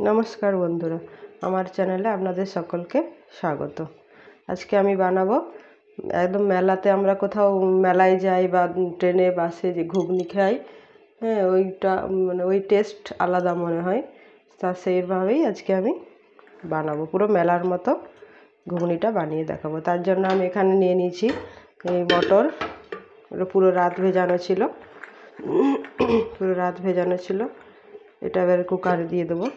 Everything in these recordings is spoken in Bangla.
নমস্কার বন্ধুরা, আমার চ্যানেলে আপনাদের সকলকে স্বাগত। আজকে আমি বানাবো একদম মেলাতে আমরা কোথাও মেলায় যাই বা ট্রেনে বাসে যে ঘুগনি খাই, হ্যাঁ ওইটা মানে ওই টেস্ট আলাদা মনে হয়। তা সেইভাবেই আজকে আমি বানাবো, পুরো মেলার মতো ঘুগনিটা বানিয়ে দেখাবো। তার জন্য আমি এখানে নিয়ে নিয়েছি এই মটর, পুরো রাত ভেজানো ছিল, এটা এবার কুকারে দিয়ে দেবো।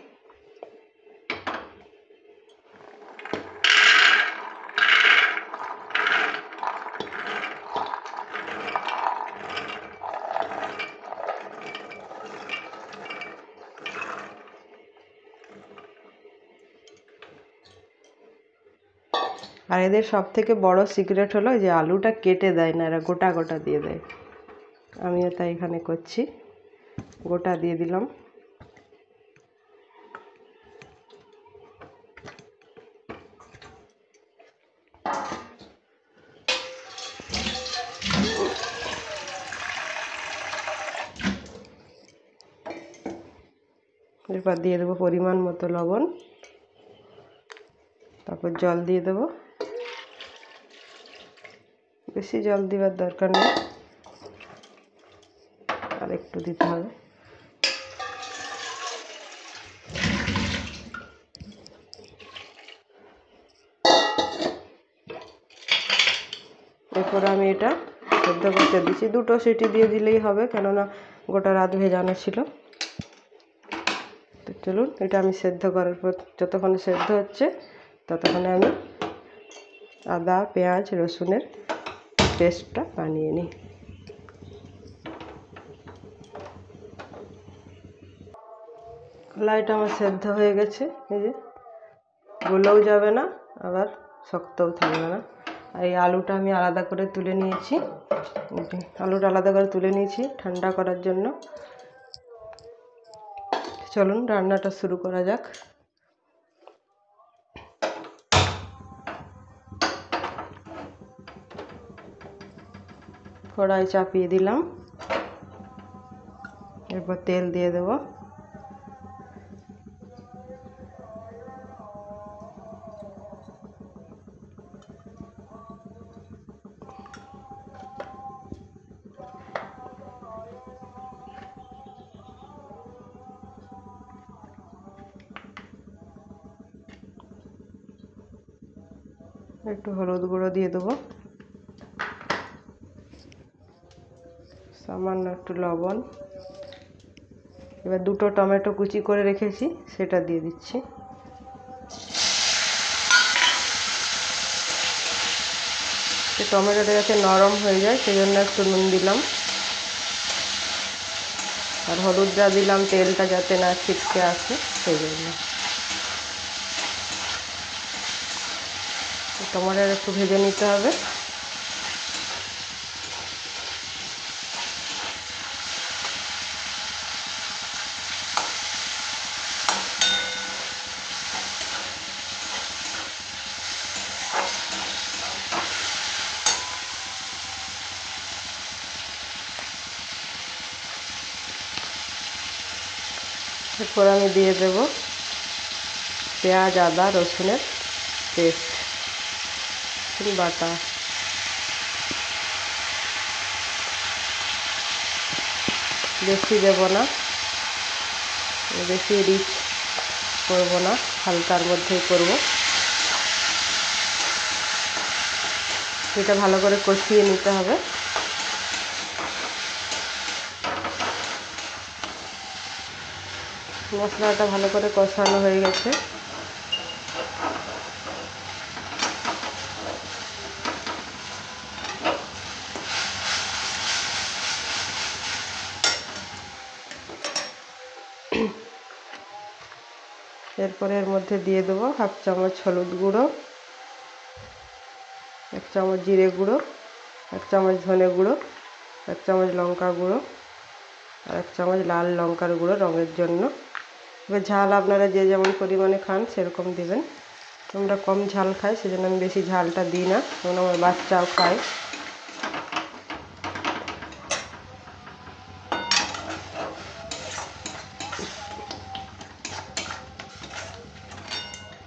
আর এদের সব থেকে বড় সিক্রেট হলো যে আলুটা কেটে দেয় না, এরা গোটা গোটা দিয়ে দেয়। আমিও তাই এখানে করছি, গোটা দিয়ে দিলাম। এরপর দিয়ে দেবো পরিমাণ মতো লবণ, তারপর জল দিয়ে দেবো। বেশি জল দেওয়ার দরকার নেই, আর একটু দিতে হবে। এরপর আমি এটা সেদ্ধ করতে দিচ্ছি, 2টো সিটি দিয়ে দিলেই হবে, কেননা গোটা রাত ভেজানো ছিল। তো চলুন, এটা আমি সেদ্ধ করার পর যতক্ষণে সেদ্ধ হচ্ছে ততক্ষণে আমি আদা পেঁয়াজ রসুনের পেস্টটা বানিয়ে নিই। কলাইটা আমার সেদ্ধ হয়ে গেছে, এই যে গলেও যাবে না আবার শক্তও থাকবে না। আর এই আলুটা আমি আলাদা করে তুলে নিয়েছি, ঠান্ডা করার জন্য। চলুন রান্নাটা শুরু করা যাক। কড়াই চাপিয়ে দিলাম, এরপর তেল দিয়ে দেব। একটু হলুদ গুঁড়ো দিয়ে দেবো, সামান্য একটু লবণ। এবার 2টো টমেটো কুচি করে রেখেছি সেটা দিয়ে দিচ্ছি। টমেটোটা যাতে নরম হয়ে যায় সেই জন্য একটু নুন দিলাম, আর হলুদটা দিলাম তেলটা যাতে না ছিটকে আসে সেই জন্য। টমেটোটা একটু ভেজে নিতে হবে। এরপর আমি দিয়ে দেব পেঁয়াজ আদা রসুনের পেস্ট বাটা। বেশি দেব না, বেশি রিচ করব না, হালকার মধ্যেই করব। এটা ভালো করে কষিয়ে নিতে হবে। মশলাটা ভালো করে কষানো হয়ে গেছে। এরপরে এর মধ্যে দিয়ে দেবো 1/2 চামচ হলুদ গুঁড়ো, 1 চামচ জিরে গুঁড়ো, 1 চামচ ধনে গুঁড়ো, 1 চামচ লঙ্কা গুঁড়ো, আর 1 চামচ লাল লঙ্কার গুঁড়ো রঙের জন্য। এবার ঝাল আপনারা যে যেমন পরিমাণে খান সেরকম দেবেন। আমরা কম ঝাল খাই সেজন্য আমি বেশি ঝালটা দিই না, কারণ আমার বাচ্চাও খায়।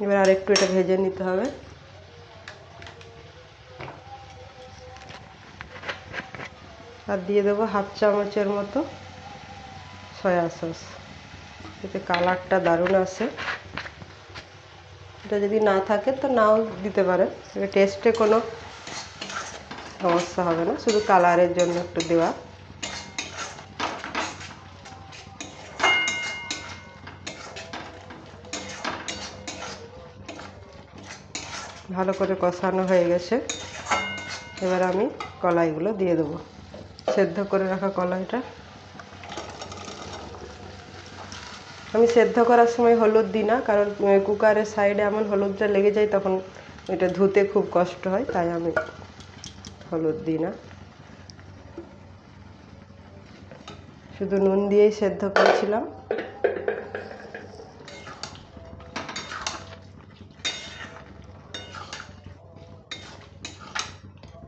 এবার আর একটু এটা ভেজে নিতে হবে। আর দিয়ে দেবো 1/2 চামচের মতো সয়া সস, এতে কালারটা দারুণ আসে। এটা যদি না থাকে তো নাও দিতে পারেন, টেস্টে কোনো সমস্যা হবে না, শুধু কালারের জন্য একটু দেওয়া। ভালো করে কষানো হয়ে গেছে। এবার আমি কলাইগুলো দিয়ে দেবো, সেদ্ধ করে রাখা কলাইটা। আমি সেদ্ধ করার সময় হলুদ দিই না, কারণ কুকারের সাইডে এমন হলুদটা লেগে যায়, তখন এটা ধুতে খুব কষ্ট হয়, তাই আমি হলুদ দিই না। শুধু নুন দিয়েই সেদ্ধ করেছিলাম।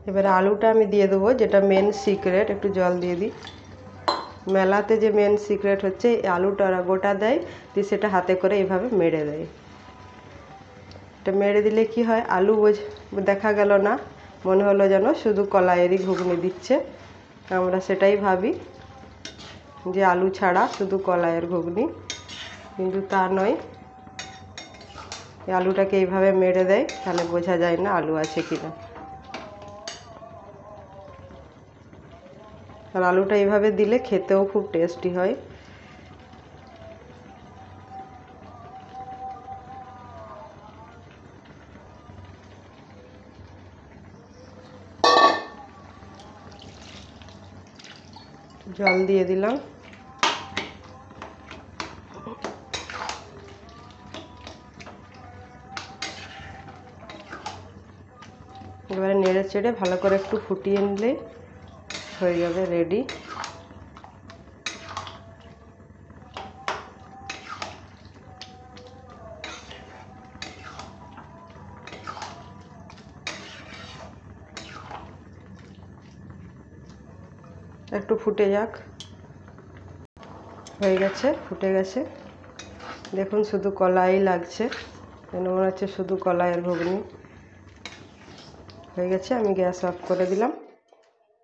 এবারে আলুটা আমি দিয়ে দেবো, যেটা মেন সিক্রেট। একটু জল দিয়ে দিই। মেলাতে যে মেন সিক্রেট হচ্ছে এই আলুটা গোটা দেয়, দিয়ে সেটা হাতে করে এইভাবে মেরে দেয়। এটা মেরে দিলে কি হয়, আলু দেখা গেল না, মনে হলো যেন শুধু কলাইয়েরই ঘুগনি দিচ্ছে। আমরা সেটাই ভাবি যে আলু ছাড়া শুধু কলাইয়ের ঘুগনি, কিন্তু তা নয়। এই আলুটাকে এইভাবে মেরে দেয়, তাহলে বোঝা যায় না আলু আছে কিনা। আর আলুটা এইভাবে দিলে খেতেও খুব টেস্টি হয়। জল দিয়ে দিলাম। এবারে নেড়ে চেড়ে ভালো করে একটু ফুটিয়ে নিলে হয়ে যাবে রেডি। একটু ফুটে যাক। হয়ে গেছে, ফুটে গেছে। দেখুন শুধু কলাই লাগছে, মনে হচ্ছে শুধু কলাইয়ের ঘুগনি। হয়ে গেছে, আমি গ্যাস অফ করে দিলাম।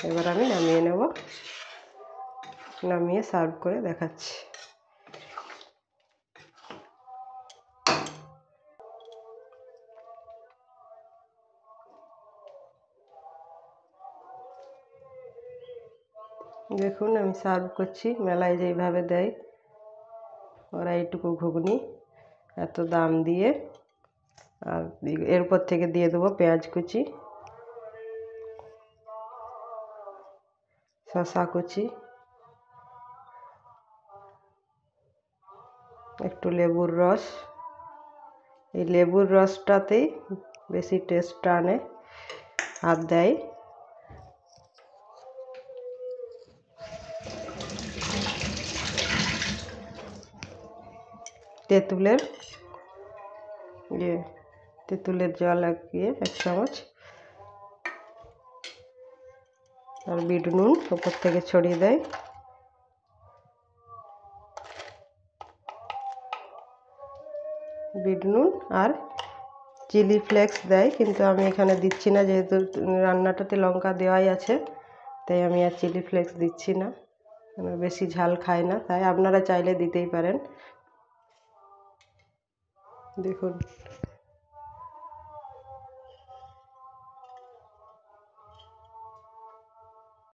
এবার আমি নামিয়ে নেব, নামিয়ে সার্ভ করে দেখাচ্ছি। দেখুন আমি সার্ভ করছি। মেলায় যেইভাবে দেয় ওরা এইটুকু ঘুগনি এত দাম দিয়ে। আর এরপর থেকে দিয়ে দেবো পেঁয়াজ কুচি, শসা কুচি, একটু লেবুর রস। এই লেবুর রসটাতেই বেশি টেস্টটা আনে আর দেয়। তেঁতুলের জল লাগিয়ে 1 চামচ, আর বিট নুন উপর থেকে ছড়িয়ে দেয়। বিট নুন আর চিলি ফ্লেক্স দেয়, কিন্তু আমি এখানে দিচ্ছি না, যেহেতু রান্নাটাতে লঙ্কা দেওয়াই আছে, তাই আমি আর চিলি ফ্লেক্স দিচ্ছি না। বেশি ঝাল খায় না, তাই আপনারা চাইলে দিতেই পারেন। দেখুন।